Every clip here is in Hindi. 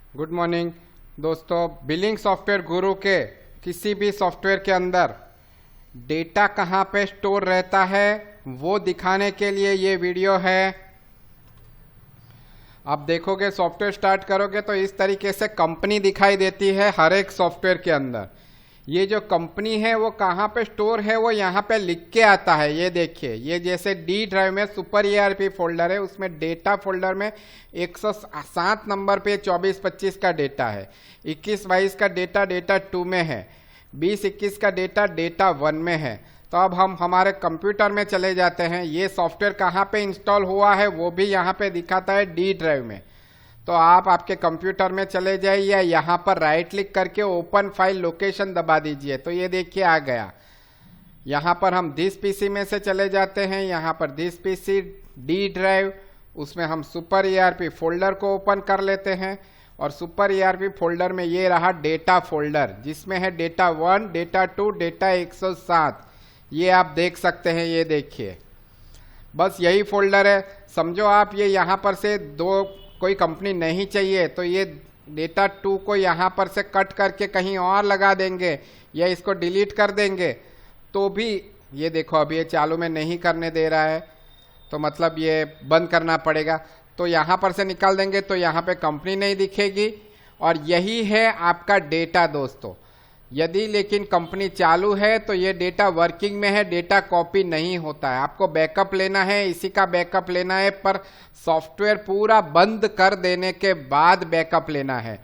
गुड मॉर्निंग दोस्तों। बिलिंग सॉफ्टवेयर गुरु के किसी भी सॉफ्टवेयर के अंदर डेटा कहाँ पे स्टोर रहता है वो दिखाने के लिए ये वीडियो है। आप देखोगे, सॉफ्टवेयर स्टार्ट करोगे तो इस तरीके से कंपनी दिखाई देती है हर एक सॉफ्टवेयर के अंदर। ये जो कंपनी है वो कहाँ पे स्टोर है वो यहाँ पे लिख के आता है। ये देखिए, ये जैसे डी ड्राइव में सुपर ईआरपी फोल्डर है, उसमें डेटा फोल्डर में 107 नंबर पे 24-25 का डेटा है, 21-22 का डेटा डेटा 2 में है, 20-21 का डेटा डेटा 1 में है। तो अब हम हमारे कंप्यूटर में चले जाते हैं। ये सॉफ्टवेयर कहाँ पे इंस्टॉल हुआ है वो भी यहाँ पे दिखाता है डी ड्राइव में। तो आप आपके कंप्यूटर में चले जाइए या यहाँ पर राइट क्लिक करके ओपन फाइल लोकेशन दबा दीजिए। तो ये देखिए आ गया। यहाँ पर हम दिस पीसी में से चले जाते हैं, यहाँ पर दिस पीसी डी ड्राइव, उसमें हम सुपर ईआरपी फोल्डर को ओपन कर लेते हैं और सुपर ईआरपी फोल्डर में ये रहा डेटा फोल्डर जिसमें है डेटा 1, डेटा 2, डेटा 107। ये आप देख सकते हैं, ये देखिए बस यही फोल्डर है। समझो आप ये यहाँ पर से कोई कंपनी नहीं चाहिए तो ये डेटा 2 को यहाँ पर से कट करके कहीं और लगा देंगे या इसको डिलीट कर देंगे तो भी ये देखो अभी ये चालू में नहीं करने दे रहा है, तो मतलब ये बंद करना पड़ेगा। तो यहाँ पर से निकाल देंगे तो यहाँ पे कंपनी नहीं दिखेगी और यही है आपका डेटा दोस्तों। यदि लेकिन कंपनी चालू है तो ये डेटा वर्किंग में है, डेटा कॉपी नहीं होता है। आपको बैकअप लेना है, इसी का बैकअप लेना है, पर सॉफ्टवेयर पूरा बंद कर देने के बाद बैकअप लेना है।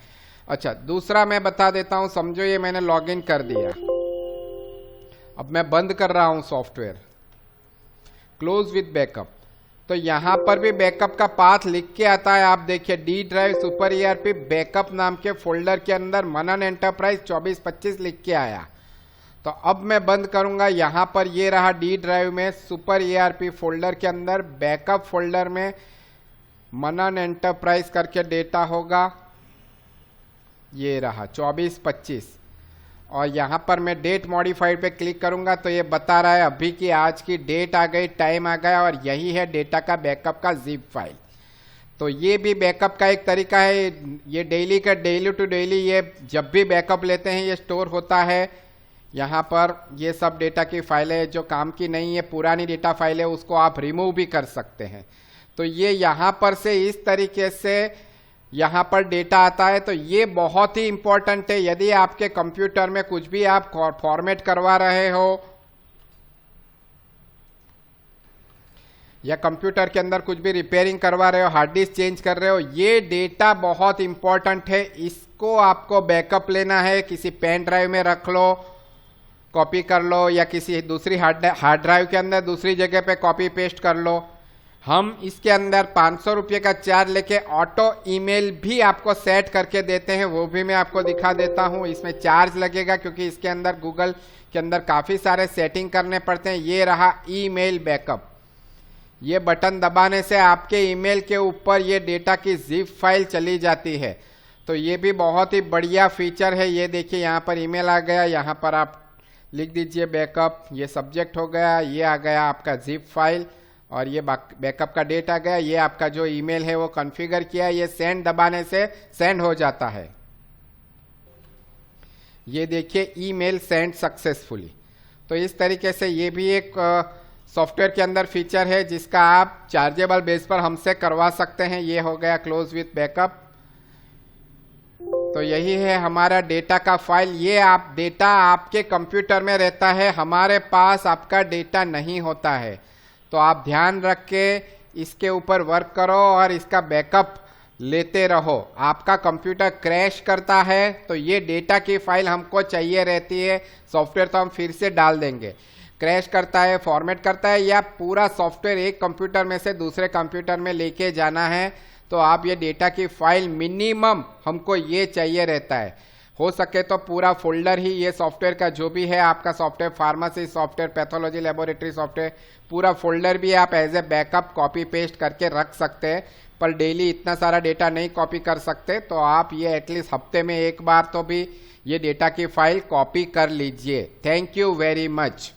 अच्छा, दूसरा मैं बता देता हूं। समझो ये मैंने लॉगिन कर दिया, अब मैं बंद कर रहा हूं सॉफ्टवेयर, क्लोज विथ बैकअप। तो यहां पर भी बैकअप का पाथ लिख के आता है। आप देखिए D drive super ERP backup नाम के फोल्डर के अंदर मनन एंटरप्राइज 24-25 लिख के आया। तो अब मैं बंद करूंगा, यहां पर ये रहा डी ड्राइव में सुपर ईआरपी फोल्डर के अंदर बैकअप फोल्डर में मनन एंटरप्राइज करके डेटा होगा, ये रहा 24-25। और यहाँ पर मैं डेट मॉडिफाइड पे क्लिक करूंगा तो ये बता रहा है अभी की आज की डेट आ गई, टाइम आ गया और यही है डेटा का बैकअप का जिप फाइल। तो ये भी बैकअप का एक तरीका है। ये डेली का डेली टू डेली ये जब भी बैकअप लेते हैं ये स्टोर होता है। यहाँ पर ये सब डेटा की फाइलें जो काम की नहीं है, पुरानी डेटा फाइल है, उसको आप रिमूव भी कर सकते हैं। तो ये यहाँ पर से इस तरीके से यहाँ पर डेटा आता है। तो ये बहुत ही इंपॉर्टेंट है। यदि आपके कंप्यूटर में कुछ भी आप फॉर्मेट करवा रहे हो या कंप्यूटर के अंदर कुछ भी रिपेयरिंग करवा रहे हो, हार्ड डिस्क चेंज कर रहे हो, ये डेटा बहुत इंपॉर्टेंट है। इसको आपको बैकअप लेना है, किसी पेन ड्राइव में रख लो, कॉपी कर लो, या किसी दूसरी हार्ड ड्राइव के अंदर दूसरी जगह पे कॉपी पेस्ट कर लो। हम इसके अंदर 500 रुपये का चार्ज लेके ऑटो ईमेल भी आपको सेट करके देते हैं, वो भी मैं आपको दिखा देता हूं। इसमें चार्ज लगेगा क्योंकि इसके अंदर गूगल के अंदर काफ़ी सारे सेटिंग करने पड़ते हैं। ये रहा ईमेल बैकअप, ये बटन दबाने से आपके ईमेल के ऊपर ये डेटा की जिप फाइल चली जाती है। तो ये भी बहुत ही बढ़िया फीचर है। ये देखिए यहाँ पर ईमेल आ गया, यहाँ पर आप लिख दीजिए बैकअप, ये सब्जेक्ट हो गया, ये आ गया आपका जिप फाइल और ये बैकअप का डेट आ गया। ये आपका जो ईमेल है वो कॉन्फ़िगर किया, ये सेंड दबाने से सेंड हो जाता है। ये देखिए ईमेल सेंड सक्सेसफुली। तो इस तरीके से ये भी एक सॉफ्टवेयर के अंदर फीचर है जिसका आप चार्जेबल बेस पर हमसे करवा सकते हैं। ये हो गया क्लोज विथ बैकअप। तो यही है हमारा डेटा का फाइल। ये आप डेटा आपके कंप्यूटर में रहता है, हमारे पास आपका डेटा नहीं होता है। तो आप ध्यान रख के इसके ऊपर वर्क करो और इसका बैकअप लेते रहो। आपका कंप्यूटर क्रैश करता है तो ये डेटा की फाइल हमको चाहिए रहती है। सॉफ्टवेयर तो हम फिर से डाल देंगे। क्रैश करता है, फॉर्मेट करता है, या पूरा सॉफ्टवेयर एक कंप्यूटर में से दूसरे कंप्यूटर में लेके जाना है तो आप ये डेटा की फाइल मिनिमम हमको ये चाहिए रहता है। हो सके तो पूरा फोल्डर ही ये सॉफ्टवेयर का जो भी है आपका software, pharmacy software, pathology laboratory software, पूरा फोल्डर भी आप as a backup copy paste करके रख सकते हैं। पर डेली इतना सारा डेटा नहीं कॉपी कर सकते, तो आप ये एटलीस्ट हफ्ते में एक बार तो भी ये डेटा की फाइल कॉपी कर लीजिए। Thank you very much.